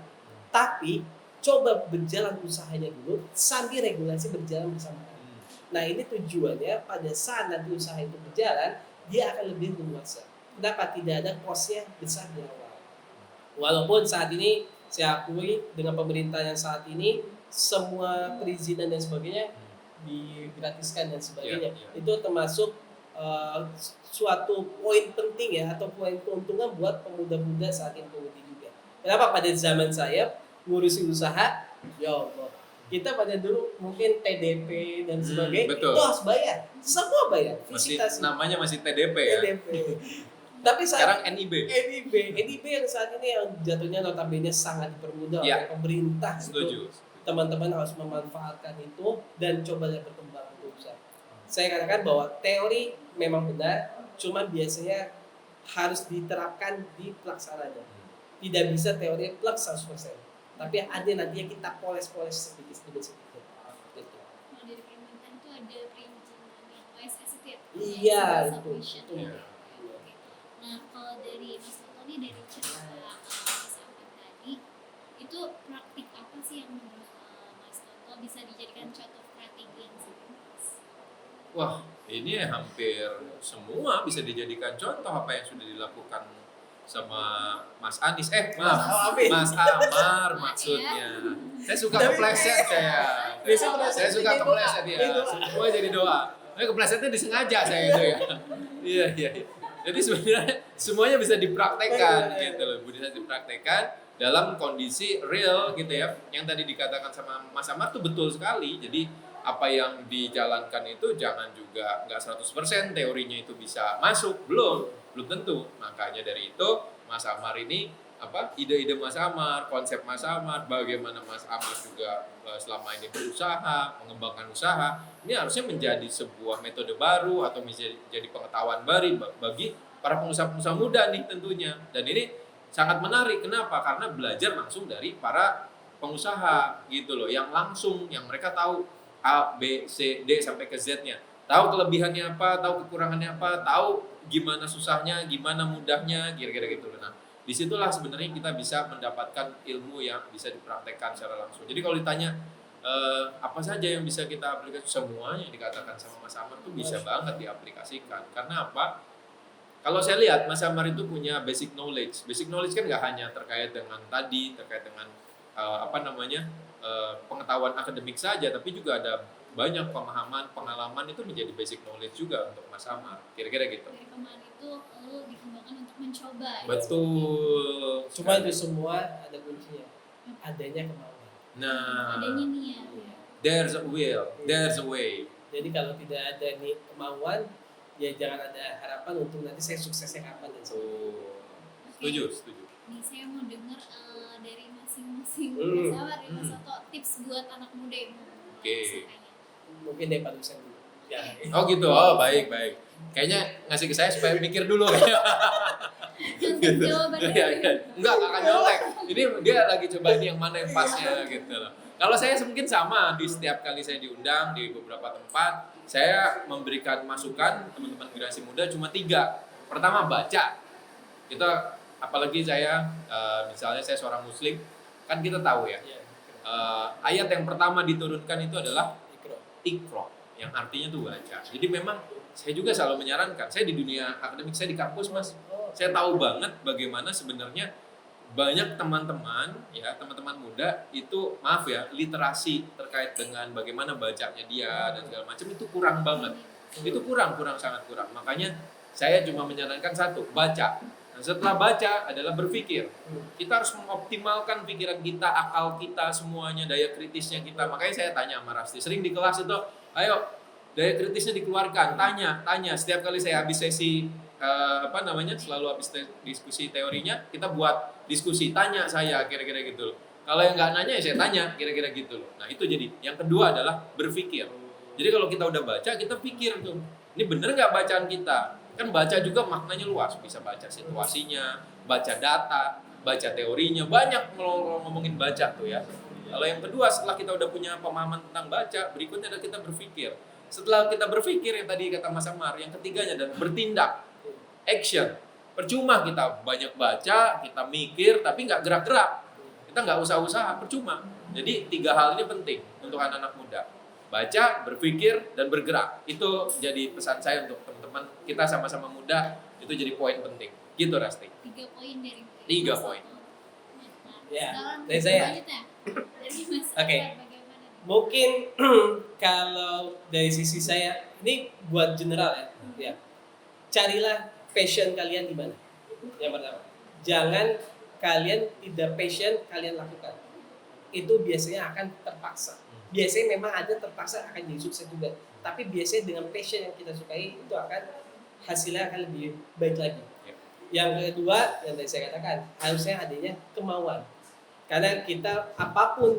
Tapi coba berjalan usahanya dulu sambil regulasi berjalan bersamaan. Nah ini tujuannya pada saat nanti usaha itu berjalan, dia akan lebih leluasa. Kenapa? Tidak ada cost-nya besar di awal. Walaupun saat ini saya akui dengan pemerintah yang saat ini semua perizinan dan sebagainya digratiskan dan sebagainya. Itu termasuk suatu poin penting ya atau poin keuntungan buat pemuda-pemuda saat ini juga. Kenapa pada zaman saya ngurusin usaha, ya Allah, kita pada dulu mungkin TDP dan sebagainya betul. itu harus bayar, semua bayar. Namanya masih TDP ya. TDP. Tapi sekarang NIB yang saat ini yang jatuhnya notabene sangat dipermudah oleh pemerintah. Setuju. Teman-teman harus memanfaatkan itu dan coba berkembang untuk usaha. Saya katakan bahwa teori memang benar, cuma biasanya harus diterapkan di pelaksananya. Tidak bisa teori plug 100%. Tapi ada nantinya kita poles-poles sedikit. kalau dari permintaan itu ada perizinan yang OSS itu ya? Iya, itu. Oke. Nah, kalau dari Mas Toto nih dari cerita Mas Ahmad tadi, itu praktik apa sih yang menurut Mas Toto bisa dijadikan contoh strategi yang sukses? Wah, ini hampir semua bisa dijadikan contoh apa yang sudah dilakukan sama Mas Anies. Mas Amar maksudnya. Saya suka kepleset saya suka kepleset ya. Semua jadi doa. Keplesetnya disengaja saya itu ya. Iya. Jadi sebenarnya semuanya bisa dipraktekkan gitu loh. Bisa dipraktekkan dalam kondisi real gitu ya. Yang tadi dikatakan sama Mas Amar tuh betul sekali. Jadi apa yang dijalankan itu jangan juga nggak 100% teorinya itu bisa masuk, belum tentu. Makanya dari itu Mas Amar ini ide-ide Mas Amar, konsep Mas Amar, bagaimana Mas Amar juga selama ini berusaha, mengembangkan usaha, ini harusnya menjadi sebuah metode baru atau menjadi pengetahuan baru bagi para pengusaha-pengusaha muda nih tentunya. Dan ini sangat menarik, kenapa? Karena belajar langsung dari para pengusaha gitu loh, yang langsung, yang mereka tahu A, B, C, D sampai ke Z-nya. tahu kelebihannya apa, tahu kekurangannya apa, tahu gimana susahnya, gimana mudahnya, kira-kira gitu. Nah, disitulah sebenarnya kita bisa mendapatkan ilmu yang bisa dipraktekkan secara langsung. Jadi kalau ditanya apa saja yang bisa kita aplikasikan, semua yang dikatakan sama Mas Amar itu bisa banget diaplikasikan. Karena apa? Kalau saya lihat Mas Amar itu punya basic knowledge. Basic knowledge kan nggak hanya terkait dengan tadi, terkait dengan pengetahuan akademik saja, tapi juga ada banyak pemahaman, pengalaman itu menjadi basic knowledge juga untuk Mas Amar. Kira-kira gitu. Dari kemarin itu lu dikembangkan untuk mencoba. Betul. Cuma itu semua ada kuncinya, adanya kemauan. Nah, Adanya niat. there's a will, there's a way. Jadi kalau tidak ada nih kemauan, ya jangan ada harapan untuk nanti saya suksesnya kapan dan sebagainya. Setuju, setuju. Nih saya mau dengar dari masing-masing Hmm. Mas Amar dan Mas Soto tips buat anak muda yang mau Oke. usahanya. Mungkin dari Pak Dusen dulu. Ya. Oh gitu, oh baik. Kayaknya ngasih ke saya supaya mikir dulu. Contoh jawabannya. Enggak akan nyontek. Ini dia lagi coba ini yang mana yang pasnya gitu loh. Kalau saya mungkin sama, di setiap kali saya diundang di beberapa tempat, saya memberikan masukan teman-teman generasi muda cuma 3. Pertama baca. Kita apalagi saya misalnya saya seorang muslim, kan kita tahu ya. Ayat yang pertama diturunkan itu adalah Iqra, yang artinya tuh baca. Jadi memang saya juga selalu menyarankan, saya di dunia akademik, saya di kampus Mas, saya tahu banget bagaimana sebenarnya banyak teman-teman muda itu, maaf ya, literasi terkait dengan bagaimana bacanya dia dan segala macam itu kurang banget. Itu sangat kurang. Makanya saya cuma menyarankan satu, baca. Nah, setelah baca adalah berpikir. Kita harus mengoptimalkan pikiran kita, akal kita, semuanya, daya kritisnya kita. Makanya saya tanya sama Rasti, sering di kelas itu, ayo daya kritisnya dikeluarkan, tanya. Setiap kali saya habis sesi selalu habis diskusi teorinya, kita buat diskusi, tanya saya kira-kira gitu loh. Kalau yang nggak nanya ya saya tanya kira-kira gitu loh. Nah itu jadi. Yang kedua adalah berpikir. Jadi kalau kita udah baca, kita pikir tuh, ini bener nggak bacaan kita? Kan baca juga maknanya luas, bisa baca situasinya, baca data, baca teorinya, banyak ngomongin baca tuh ya. Kalau yang kedua, setelah kita udah punya pemahaman tentang baca, berikutnya adalah kita berpikir. Setelah kita berpikir, yang tadi kata Mas Amar, yang ketiganya adalah bertindak, action. Percuma kita banyak baca, kita mikir, tapi nggak gerak-gerak. Kita nggak usaha-usaha, percuma. Jadi 3 hal ini penting untuk anak-anak muda. Baca, berpikir, dan bergerak. Itu jadi pesan saya untuk teman-teman kita sama-sama muda, itu jadi poin penting. Gitu Rasti. 3 poin dari 3 Mas poin. Soto. Nah, Ya, sekarang dari saya. selanjutnya, dari Mas Oke. Amar bagaimana nih? Mungkin kalau dari sisi saya, ini buat general ya. Carilah passion kalian di mana. Yang pertama, jangan kalian tidak passion kalian lakukan. Itu biasanya akan terpaksa. Biasanya memang ada terpaksa akan jadi sukses juga. Tapi biasanya dengan passion yang kita sukai itu akan hasilnya akan lebih baik lagi. Yang kedua, yang tadi saya katakan, harusnya adanya kemauan. Karena kita apapun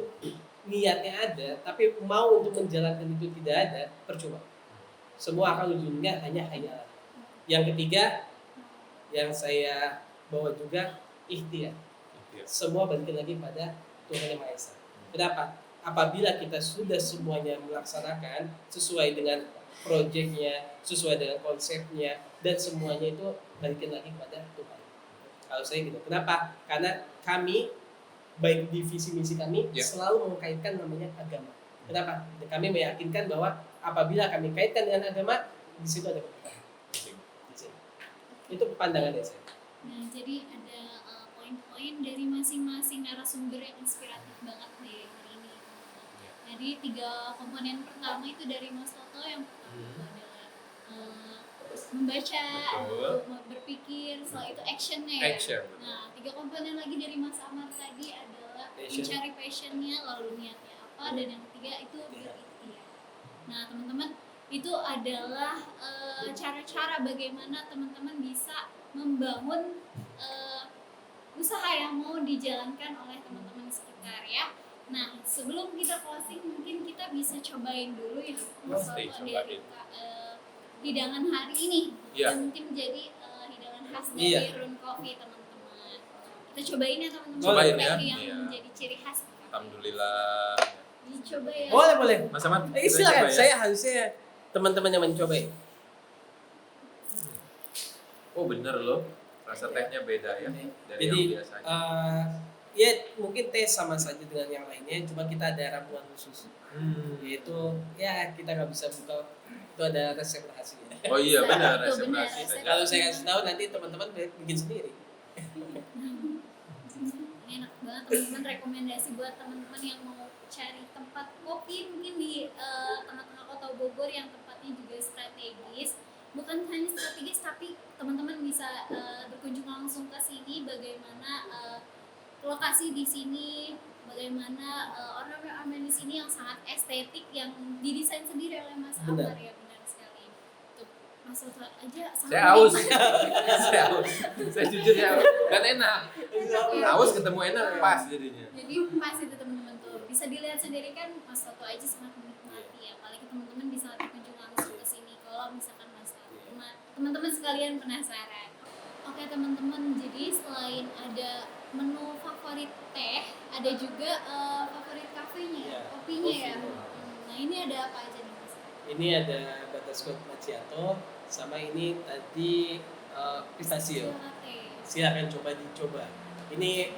niatnya ada, tapi mau untuk menjalankan itu tidak ada, percuma. Semua akan ujungnya hanya hayalan. Yang ketiga, yang saya bawa juga ikhtiar. Semua balik lagi pada Tuhan Yang Maha Esa. Kenapa? Apabila kita sudah semuanya melaksanakan sesuai dengan proyeknya, sesuai dengan konsepnya, dan semuanya itu balikin lagi pada Tuhan. Kalau saya gitu. Kenapa? Karena kami, baik di visi misi kami, selalu mengkaitkan namanya agama. Kenapa? Kami meyakinkan bahwa apabila kami kaitkan dengan agama, di situ ada keberkahan. Itu pandangannya saya. Nah, jadi ada poin-poin dari masing-masing narasumber yang inspiratif banget nih hari ini. Jadi 3 komponen pertama itu dari Mas Toto, yang pertama itu adalah membaca, berpikir, setelah itu actionnya ya. Action. Nah, 3 komponen lagi dari Mas Amar tadi adalah mencari passionnya, lalu niatnya apa, dan yang ketiga itu berikhtiar. Nah, teman-teman, itu adalah cara-cara bagaimana teman-teman bisa membangun usaha yang mau dijalankan oleh teman-teman sekitar ya. Nah, sebelum kita closing, mungkin kita bisa cobain dulu ya Mas Pasti, Soto cobain. dari hidangan hari ini. Iya. Yang mungkin menjadi hidangan khas Iya. dari Run Coffee, teman-teman. Kita cobain ya teman-teman. Cobain ya. Yang Iya. menjadi ciri khas. Alhamdulillah. Dicoba ya. Boleh. Mas Amar, Silakan. coba ya. Saya harusnya teman-teman yang mencoba ya. Oh bener loh, rasa tehnya beda ya dari Jadi yang biasanya. ya mungkin teh sama saja dengan yang lainnya, cuma kita ada ramuan khusus. Yaitu ya kita nggak bisa buka, itu ada resep rahasia. Oh iya benar, Itu resep benar, rahasia. resep. Kalau saya kasih tahu nanti teman-teman bikin sendiri. Ini enak banget teman-teman, rekomendasi buat teman-teman yang mau cari tempat kopi mungkin di tengah-tengah kota Bogor yang tempatnya juga strategis. Bukan hanya strategis tapi teman-teman bisa berkunjung langsung ke sini, bagaimana lokasi di sini, bagaimana ornamen di sini yang sangat estetik yang didesain sendiri oleh Mas Benar. Amar ya, benar sekali. Tuh, Mas Soto aja sangat Saya haus, menikmati. saya haus, saya jujur ya haus. Dan enak. Haus ketemu enak pas jadinya. Jadi pas itu teman-teman tuh bisa dilihat sendiri kan Mas Soto aja sangat menikmati ya. Apalagi teman-teman bisa berkunjung langsung ke sini kalau misalkan teman-teman sekalian penasaran. Oke teman-teman, jadi selain ada menu favorit teh, ada juga favorit kafenya, Iya, kopinya ya. kopi. Nah ini ada apa aja nih Mas? Ini ada butterscotch macchiato, sama ini tadi pistachio. Latte. Silakan dicoba. Ini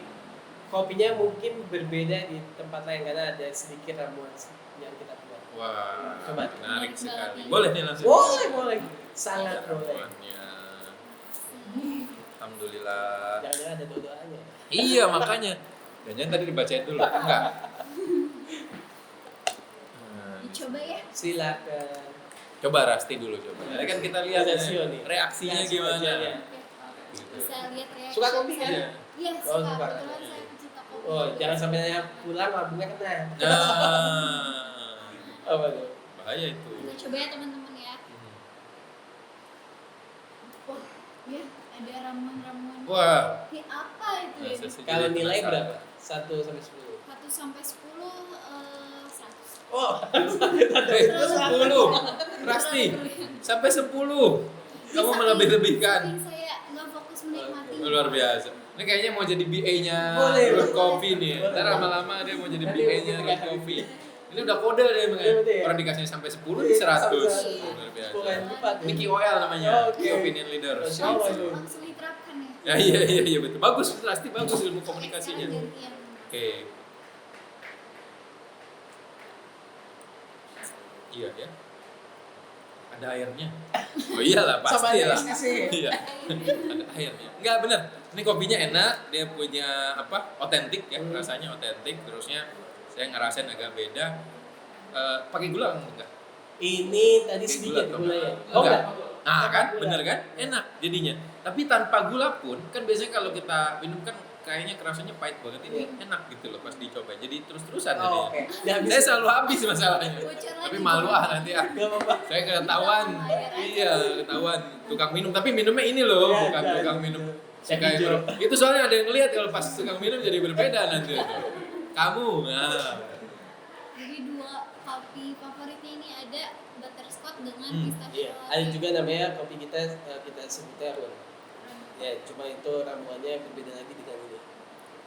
kopinya mungkin berbeda di tempat lain karena ada sedikit ramuan yang kita buat. Wah, Coba. menarik Menarik sekali. banget. Boleh nih langsung. Boleh. Sangat boleh. Ramuannya. Alhamdulillah. Jangan-jangan ada doa-doanya. Iya makanya. Jangan tadi dibacain dulu. Enggak. Dicoba ya. Silakan. Coba Rasti dulu coba. Jadi kan kita lihat Pistachio nih. reaksinya Reaksi gimana. wajahnya. Gitu. Bisa lihat reaksi. Suka kopi kan? Iya. Iya Oh, suka. suka. Kebetulan saya pecinta kopi. Oh, jangan sampai pulang lambungnya kena. Nah, Apa tuh? bahaya itu. Kita coba ya teman-teman ya. Wah, ya ada ramuan-ramuan. Wah, Ini apa itu ya? saya sih Kalau jadi nilai penasaran. berapa? 1 sampai 10. 1 sampai 10 100. Oh, 10. Rasti, sampai 10. Kamu melebih-lebihkan. Saya nggak fokus menikmati. Luar biasa. Ini kayaknya mau jadi BA-nya Boleh, Root boleh. Coffee nih. Boleh. Ntar lama-lama dia mau jadi Nanti BA-nya mau Root jadi Coffee. Ini udah kode deh makanya. Iya, betul ya. Orang dikasih sampai 10 di 100. Luar biasa. Bukan cepat. Mickey OL namanya. Oke. Key Opinion Leader. Masya Allah. Langsung diterapkan ya. Ya iya betul. Bagus Rasti, bagus ilmu komunikasinya. Sekarang gantian. Oke. Iya ya. Ada airnya. Oh iyalah pasti lah. Iya. Ada airnya. Enggak benar. Ini kopinya enak, dia punya apa? Otentik ya, rasanya otentik. Terusnya saya ngerasain agak beda. Pakai gula enggak? Ini tadi Pakai sedikit atau gulanya. enggak? Oh, enggak. Nah Tanpa kan, gula. bener kan? Enak jadinya. Tapi tanpa gula pun, kan biasanya kalau kita minum kan kayaknya kerasanya pahit banget. Ini enak gitu loh pas dicoba. Jadi terus-terusan Oh, jadinya. oke. Udah habis. Saya selalu habis masalahnya. Bocor Tapi lagi. malu nanti Gak apa-apa. saya ketahuan. Iya, ketahuan tukang minum. Tapi minumnya ini loh, Iya, bukan iya, tukang gitu. minum. Yang Suka hijau. itu soalnya ada yang ngeliat kalau pas tukang minum jadi berbeda nanti. Kamu, nah. Jadi dua kopi favoritnya ini ada butterscotch dengan pistachio. Iya, ada juga namanya kopi kita sebutnya rum. Ya, cuma itu ramuannya berbeda lagi dengan ini.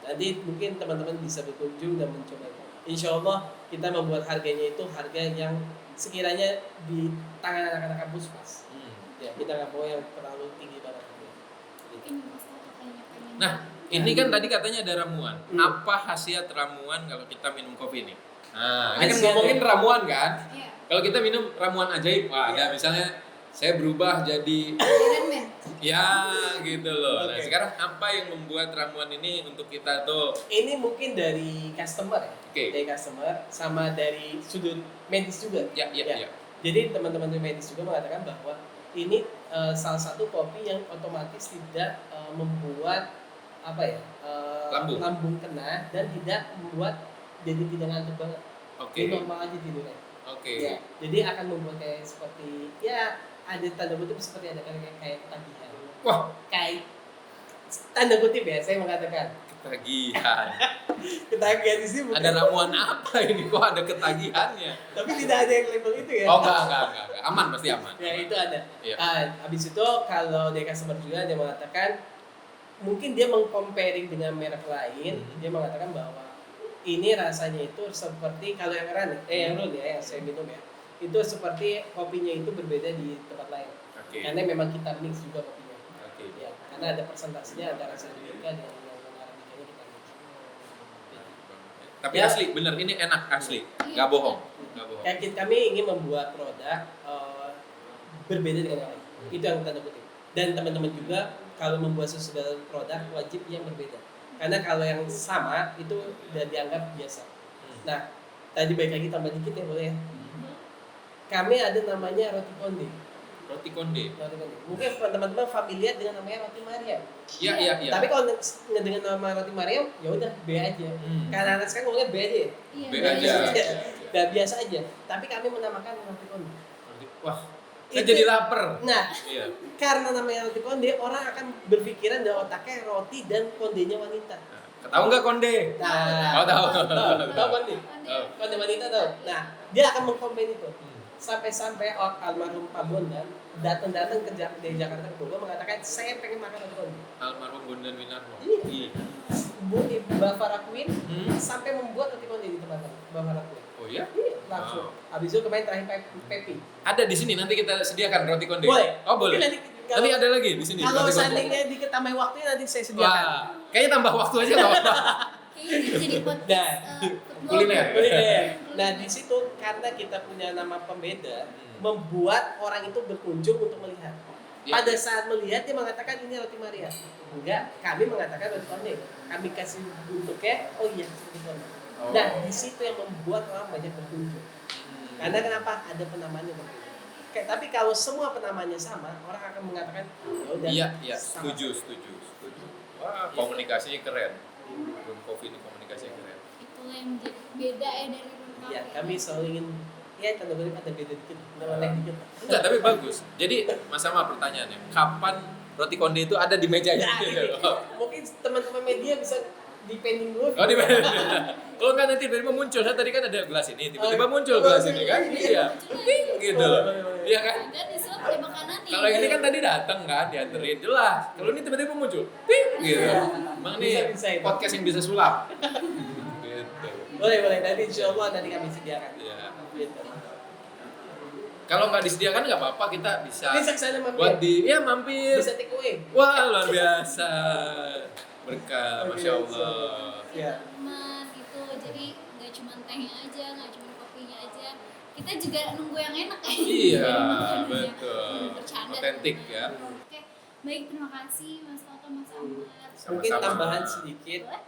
Nanti mungkin teman-teman bisa berkunjung dan mencoba. Insya Allah kita membuat harganya itu harga yang sekiranya di tangan anak-anak kampus pas. Ya, kita nggak mau yang terlalu tinggi banget. Mungkin Mas Toto kayaknya pengen. Nah, ini kan tadi katanya ada ramuan. Hmm. Apa khasiat ramuan kalau kita minum kopi nih? Nah, ini kan Khasiatnya. ngomongin ramuan kan? Iya. Kalau kita minum ramuan ajaib, wah ada misalnya saya berubah jadi Iron Man. ya gitu loh. Nah, Oke. sekarang apa yang membuat ramuan ini untuk kita tuh? Ini mungkin dari customer ya. Oke. Dari customer sama dari sudut medis juga. Ya. Jadi teman-teman dari medis juga mengatakan bahwa ini salah satu kopi yang otomatis tidak membuat apa ya lambung kena dan tidak membuat jadi tidak ngantuk banget. Oke. Ini normal aja tidurnya. Oke. Ya, jadi akan membuat kayak seperti ya ada tanda kutip seperti ada kayak ketagihan. Wah, Kayak tanda kutip ya saya mengatakan ketagihan. ketagihan di sini bukan. Ada ramuan apa ini kok ada ketagihannya? Tapi tidak ada yang label itu ya. Oh enggak. Aman pasti aman. Ya itu ada. Iya. Habis itu kalau dari customer juga dia mengatakan mungkin dia mengcomparing dengan merek lain, dia mengatakan bahwa ini rasanya itu seperti kalau yang Run ya, yang saya minum ya. itu seperti kopinya itu berbeda di tempat lain. Oke. Karena memang kita mix juga kopinya. Oke. Ya, karena ada presentasinya antara Arabica dengan yang Arabicanya kita mix. Ya. Tapi Ya. asli, bener ini enak asli, nggak bohong. Nggak bohong. Kami ingin membuat produk berbeda dengan yang lain. Itu yang tanda kutip. Dan teman-teman juga kalau membuat sesuatu produk wajib yang berbeda. Karena kalau yang sama itu udah dianggap biasa. Nah, tadi baik lagi tambah dikit ya boleh ya. Kami ada namanya roti konde. Roti konde. Roti konde. Mungkin teman-teman familiar dengan namanya roti Maryam. Iya. Tapi kalau dengan nama roti Maryam, ya udah B aja. Karena anak sekarang ngomongnya B aja. Ya? Iya. B aja. Udah biasa aja. Tapi kami menamakan roti konde. Wah, saya jadi lapar. Nah, Iya. karena namanya roti konde, orang akan berpikiran dalam otaknya roti dan kondenya wanita. Tahu nggak konde? Nah, Tahu. tahu konde? Konde wanita tahu. Nah, dia akan mengkomen itu. Sampai-sampai almarhum Pak Bondan datang dari Jakarta ke Bogor mengatakan saya pengen makan roti konde. Almarhum Bondan Winarno. Iya. Ibu Bavara Queen sampai membuat roti konde di tempat Bavara Queen. Oh ya? Iya, langsung. Habis itu kemarin terakhir Pepi. Ada di sini nanti kita sediakan roti konde. Boleh. Oh boleh. Mungkin Nanti ada lagi di sini. Kalau roti konde. seandainya diketamai waktunya nanti saya sediakan. Wah, kayaknya tambah waktu aja nggak apa-apa. Kayaknya ini jadi podcast football. Kuliner. Kuliner. Nah di situ karena kita punya nama pembeda, membuat orang itu berkunjung untuk melihat. Ya. Pada saat melihat dia mengatakan ini roti Maria. Enggak, kami mengatakan roti konde. Kami kasih bentuknya, oh iya roti konde. Oh. Nah di situ yang membuat orang banyak berkunjung. Karena kenapa? Ada penamaannya berbeda. Tapi kalau semua penamanya sama, orang akan mengatakan ya udah. Iya, setuju. Wah, komunikasinya keren. Room Coffee ini komunikasinya keren. Itu yang menjadi beda ya dari room cafe. Ya, kami selalu ingin ya tanda kutip ada beda dikit, noleh dikit. Enggak, tapi bagus. Jadi, Mas Sama pertanyaannya, kapan roti konde itu ada di mejanya? Mungkin teman-teman media bisa depending dulu. Oh, di mana? Kalau nggak nanti tiba-tiba muncul, saya tadi kan ada gelas ini, tiba-tiba muncul gelas ini kan? Iya, ting gitu loh. Iya kan? Ada di sana ada makanan nih. Kalau ini kan tadi datang kan, dianterin jelas. Kalau ini tiba-tiba muncul, ting gitu. Emang nih Bisa itu. podcast yang bisa sulap. Gitu. Boleh, nanti insya Allah nanti kami sediakan. Iya. Gitu. Kalau nggak disediakan nggak apa-apa, kita bisa Bisa kesana mampir. buat mampir. Bisa take away. Wah, luar biasa. Berkah, Masya Allah. Ya. Teman gitu. Jadi nggak cuma tehnya aja, nggak cuma kopinya aja. Kita juga nunggu yang enak ya. Iya, Makanannya. betul. Bercanda. Otentik ya. Oke, baik terima kasih Mas Toto, Mas Ahmad. Mungkin Sama-sama. tambahan sedikit. Boleh?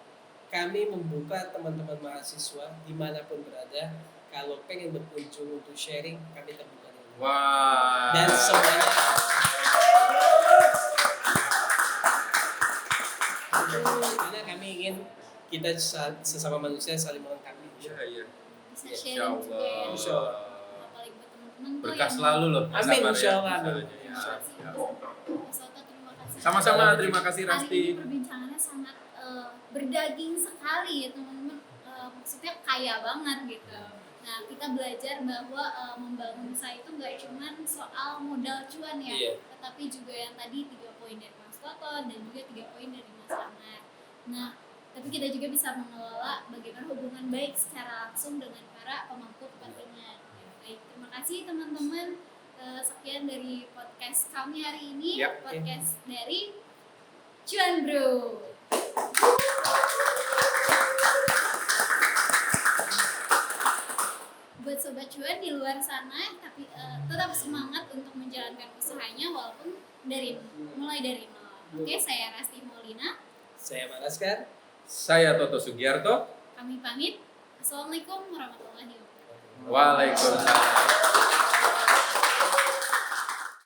Kami membuka teman-teman mahasiswa dimanapun berada. Kalau pengen berkunjung untuk sharing, kami terbuka. Wah. Dan semuanya. Karena kami ingin kita sesama manusia saling melengkapi. Iya. Bisa Insya sharing juga ya. Allah. Insya Allah. Apalagi buat teman-teman tuh Berkah yang- selalu loh. Mas Amin, Amar, insya ya. Allah, amin. Usahanya, Terima ya. kasih, Ya. Mas Toto, terima kasih. Sama-sama, terima kasih Hari Rasti. ini perbincangannya sangat berdaging sekali ya teman-teman. Maksudnya kaya banget gitu. Nah kita belajar bahwa membangun usaha itu nggak cuma soal modal cuan ya, Iya. tetapi juga yang tadi 3 poin dari Mas Toto dan juga 3 poin dari Mas Amar. Nah tapi kita juga bisa mengelola bagaimana hubungan baik secara langsung dengan para pemangku kepentingan. Baik, terima kasih teman-teman. Sekian dari podcast kami hari ini, Yap. podcast dari Cuan Bro. Buat sobat cuan di luar sana, tapi tetap semangat untuk menjalankan usahanya walaupun mulai dari nol. Oke, saya Rasti Maulina. Saya Manaskar. Saya Toto Sugiarto. Kami pamit. Assalamualaikum warahmatullahi wabarakatuh. Waalaikumsalam.